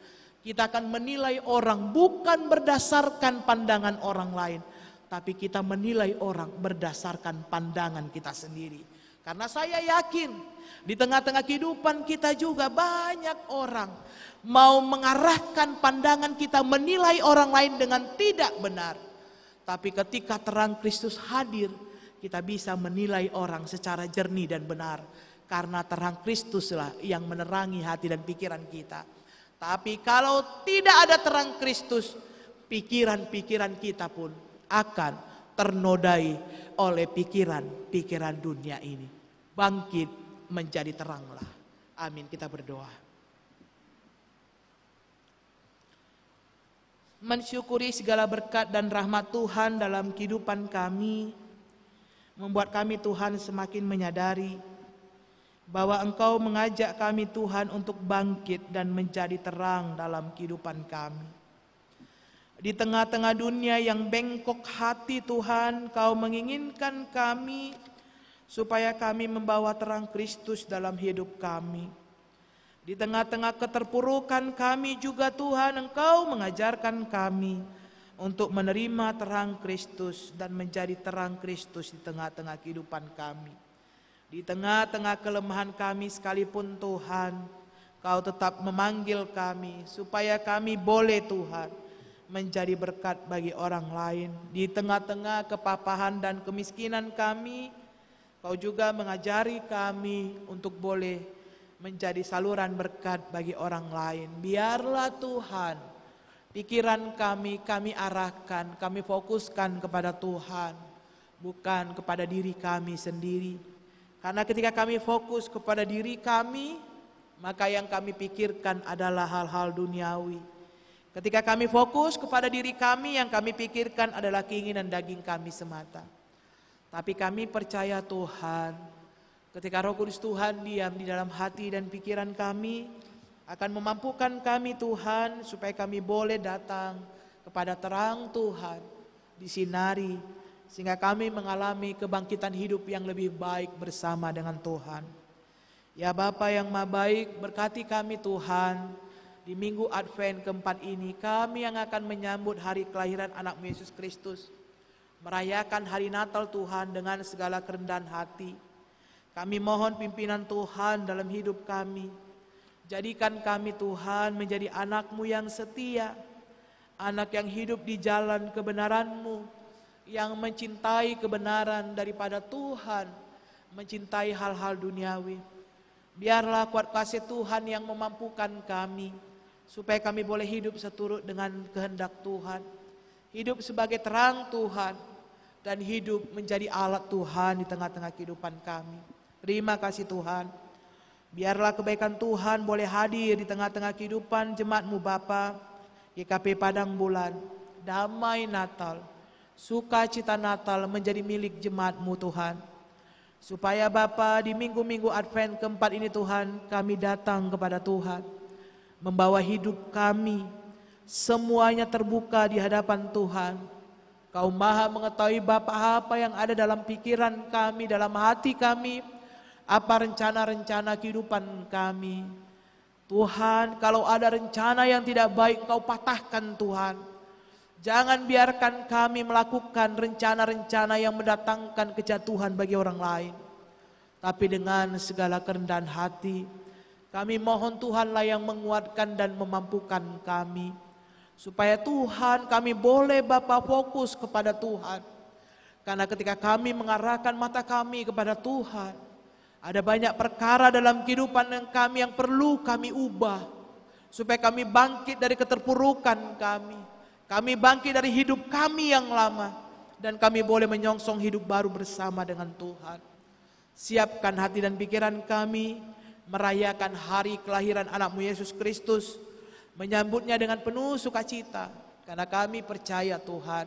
Kita akan menilai orang bukan berdasarkan pandangan orang lain, tapi kita menilai orang berdasarkan pandangan kita sendiri. Karena saya yakin di tengah-tengah kehidupan kita juga banyak orang mau mengarahkan pandangan kita menilai orang lain dengan tidak benar. Tapi ketika terang Kristus hadir, kita bisa menilai orang secara jernih dan benar. Karena terang Kristuslah yang menerangi hati dan pikiran kita. Tapi kalau tidak ada terang Kristus, pikiran-pikiran kita pun akan ternodai oleh pikiran-pikiran dunia ini. Bangkit menjadi teranglah. Amin, kita berdoa. Mensyukuri segala berkat dan rahmat Tuhan dalam kehidupan kami, membuat kami Tuhan semakin menyadari bahwa Engkau mengajak kami Tuhan untuk bangkit dan menjadi terang dalam kehidupan kami. Di tengah-tengah dunia yang bengkok hati Tuhan, Kau menginginkan kami supaya kami membawa terang Kristus dalam hidup kami. Di tengah-tengah keterpurukan kami juga Tuhan, Engkau mengajarkan kami untuk menerima terang Kristus dan menjadi terang Kristus di tengah-tengah kehidupan kami. Di tengah-tengah kelemahan kami sekalipun Tuhan, Kau tetap memanggil kami supaya kami boleh Tuhan menjadi berkat bagi orang lain. Di tengah-tengah kepapahan dan kemiskinan kami, Kau juga mengajari kami untuk boleh menjadi saluran berkat bagi orang lain. Biarlah Tuhan, pikiran kami arahkan, kami fokuskan kepada Tuhan, bukan kepada diri kami sendiri. Karena ketika kami fokus kepada diri kami, maka yang kami pikirkan adalah hal-hal duniawi. Ketika kami fokus kepada diri kami, yang kami pikirkan adalah keinginan daging kami semata. Tapi kami percaya Tuhan, ketika Roh Kudus Tuhan diam di dalam hati dan pikiran kami, akan memampukan kami Tuhan, supaya kami boleh datang kepada terang Tuhan, disinari, sehingga kami mengalami kebangkitan hidup yang lebih baik bersama dengan Tuhan. Ya Bapa yang Maha Baik, berkati kami Tuhan, di minggu Advent keempat ini, kami yang akan menyambut hari kelahiran anak-Mu Yesus Kristus, merayakan hari Natal Tuhan dengan segala kerendahan hati. Kami mohon pimpinan Tuhan dalam hidup kami. Jadikan kami Tuhan menjadi anak-Mu yang setia, anak yang hidup di jalan kebenaran-Mu, yang mencintai kebenaran daripada Tuhan, mencintai hal-hal duniawi. Biarlah kuat kasih Tuhan yang memampukan kami supaya kami boleh hidup seturut dengan kehendak Tuhan, hidup sebagai terang Tuhan, dan hidup menjadi alat Tuhan di tengah-tengah kehidupan kami. Terima kasih Tuhan. Biarlah kebaikan Tuhan boleh hadir di tengah-tengah kehidupan jemaat-Mu Bapa, GKP Padang Bulan. Damai Natal, sukacita Natal menjadi milik jemaat-Mu Tuhan. Supaya Bapa di minggu-minggu Advent keempat ini Tuhan, kami datang kepada Tuhan, membawa hidup kami, semuanya terbuka di hadapan Tuhan. Kau Maha mengetahui Bapa apa yang ada dalam pikiran kami, dalam hati kami, apa rencana-rencana kehidupan kami. Tuhan, kalau ada rencana yang tidak baik, Engkau patahkan Tuhan. Jangan biarkan kami melakukan rencana-rencana yang mendatangkan kejatuhan bagi orang lain. Tapi dengan segala kerendahan hati, kami mohon Tuhanlah yang menguatkan dan memampukan kami. Supaya Tuhan kami boleh Bapa fokus kepada Tuhan. Karena ketika kami mengarahkan mata kami kepada Tuhan, ada banyak perkara dalam kehidupan kami yang perlu kami ubah. Supaya kami bangkit dari keterpurukan kami. Kami bangkit dari hidup kami yang lama, dan kami boleh menyongsong hidup baru bersama dengan Tuhan. Siapkan hati dan pikiran kami merayakan hari kelahiran anak-Mu Yesus Kristus, menyambutnya dengan penuh sukacita, karena kami percaya Tuhan,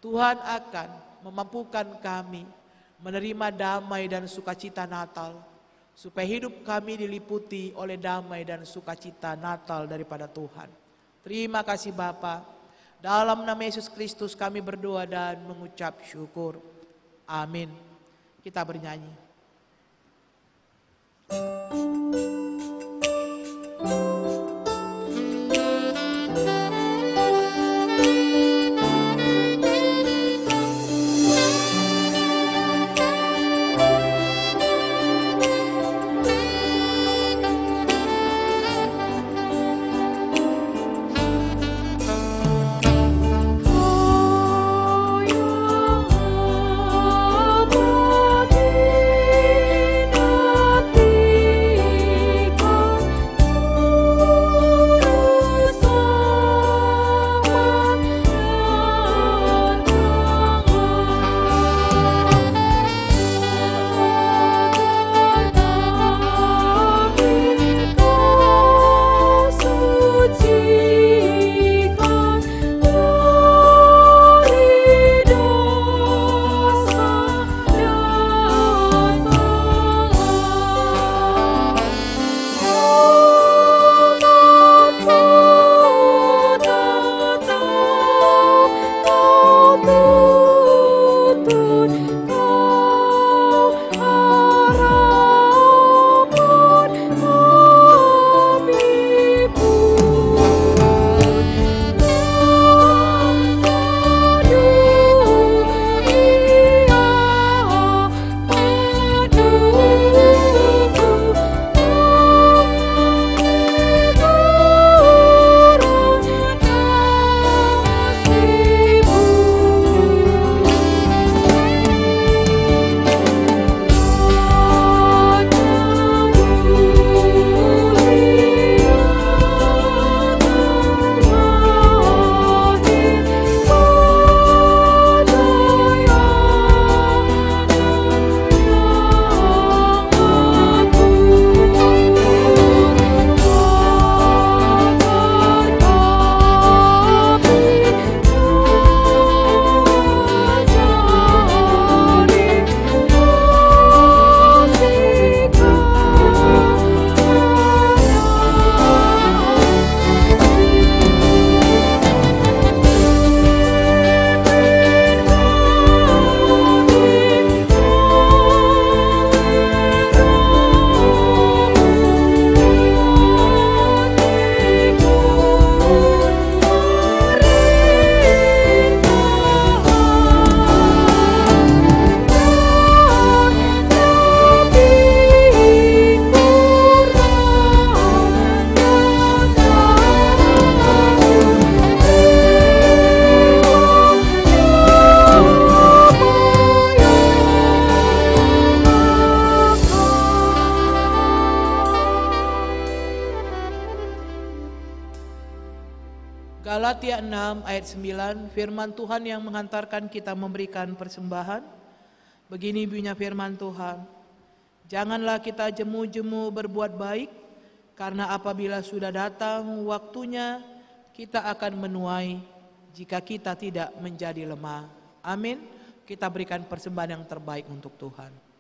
Tuhan akan memampukan kami menerima damai dan sukacita Natal, supaya hidup kami diliputi oleh damai dan sukacita Natal daripada Tuhan. Terima kasih Bapa. Dalam nama Yesus Kristus kami berdoa dan mengucap syukur. Amin. Kita bernyanyi. Hati Galatia 6 ayat 9, firman Tuhan yang menghantarkan kita memberikan persembahan. Begini bunyinya firman Tuhan, janganlah kita jemu-jemu berbuat baik, karena apabila sudah datang waktunya, kita akan menuai jika kita tidak menjadi lemah. Amin. Kita berikan persembahan yang terbaik untuk Tuhan.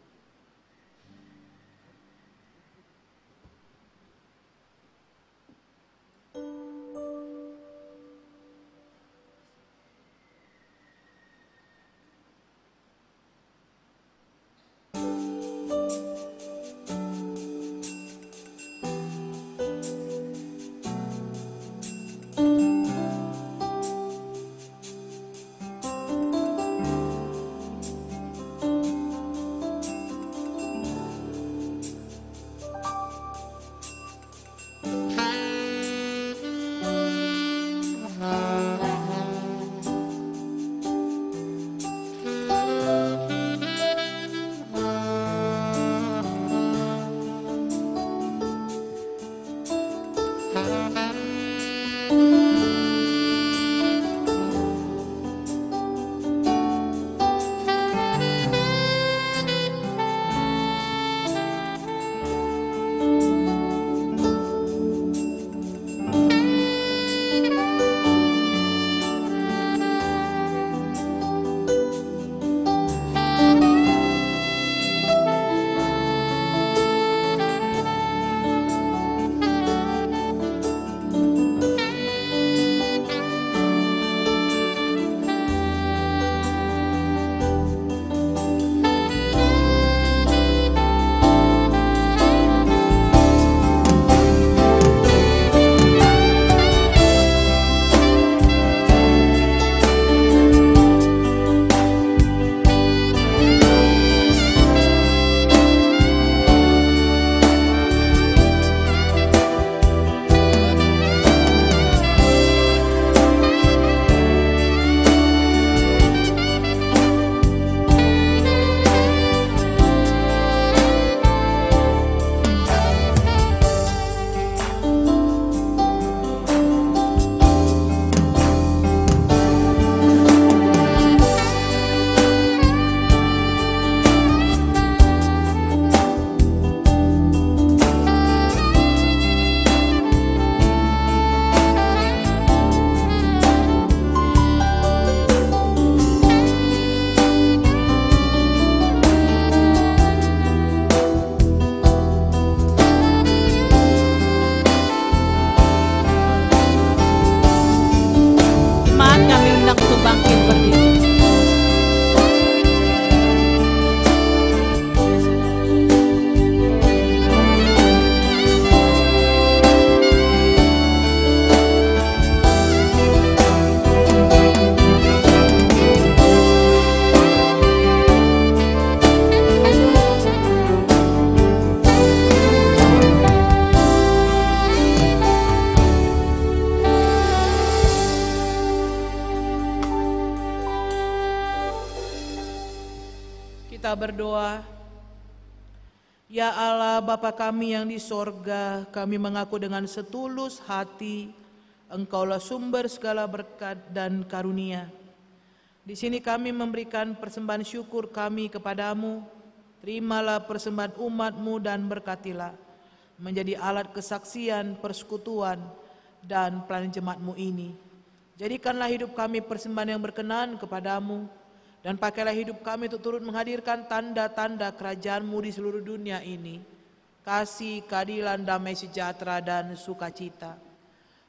Kita berdoa. Ya Allah Bapa kami yang di sorga, kami mengaku dengan setulus hati, Engkaulah sumber segala berkat dan karunia. Di sini kami memberikan persembahan syukur kami kepadamu. Terimalah persembahan umat-Mu dan berkatilah menjadi alat kesaksian, persekutuan, dan pelayanan jemaat-Mu ini. Jadikanlah hidup kami persembahan yang berkenan kepadamu, dan pakailah hidup kami untuk turut menghadirkan tanda-tanda kerajaan-Mu di seluruh dunia ini. Kasih, keadilan, damai sejahtera, dan sukacita.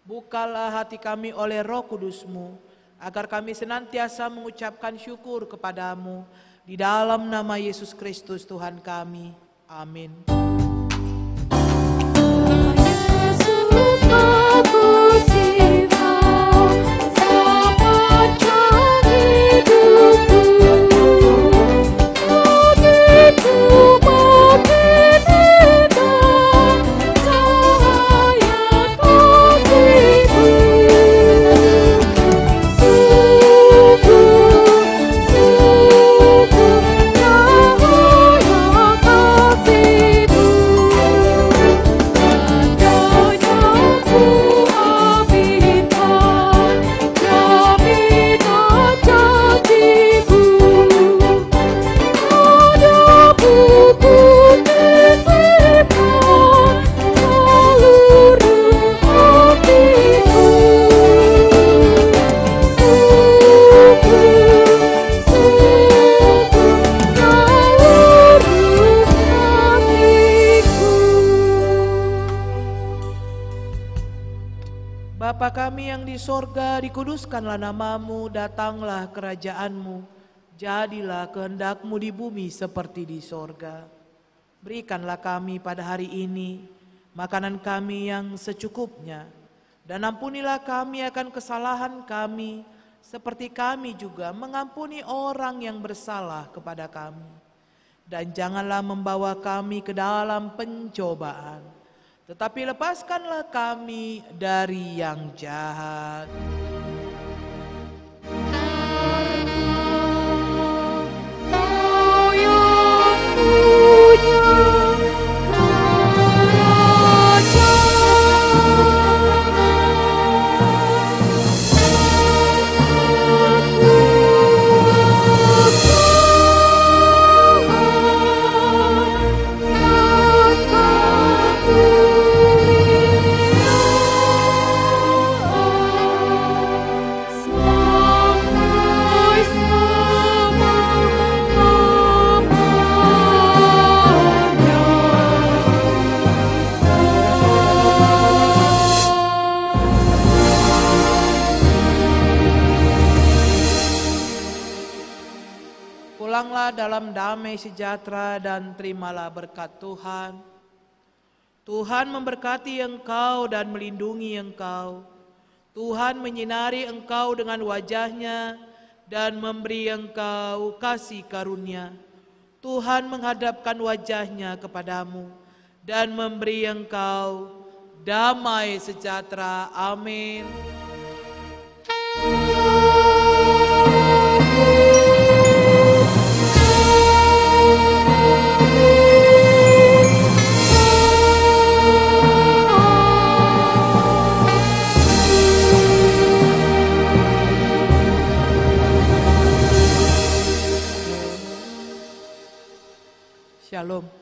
Bukalah hati kami oleh Roh Kudus-Mu, agar kami senantiasa mengucapkan syukur kepadamu. Di dalam nama Yesus Kristus Tuhan kami. Amin. sorga, dikuduskanlah namamu, datanglah kerajaanmu, jadilah kehendakmu di bumi seperti di sorga. Berikanlah kami pada hari ini makanan kami yang secukupnya, dan ampunilah kami akan kesalahan kami, seperti kami juga mengampuni orang yang bersalah kepada kami. Dan janganlah membawa kami ke dalam pencobaan, tetapi lepaskanlah kami dari yang jahat. Pulanglah dalam damai sejahtera dan terimalah berkat Tuhan. Tuhan memberkati engkau dan melindungi engkau. Tuhan menyinari engkau dengan wajah-Nya dan memberi engkau kasih karunia. Tuhan menghadapkan wajah-Nya kepadamu dan memberi engkau damai sejahtera. Amin. Shalom.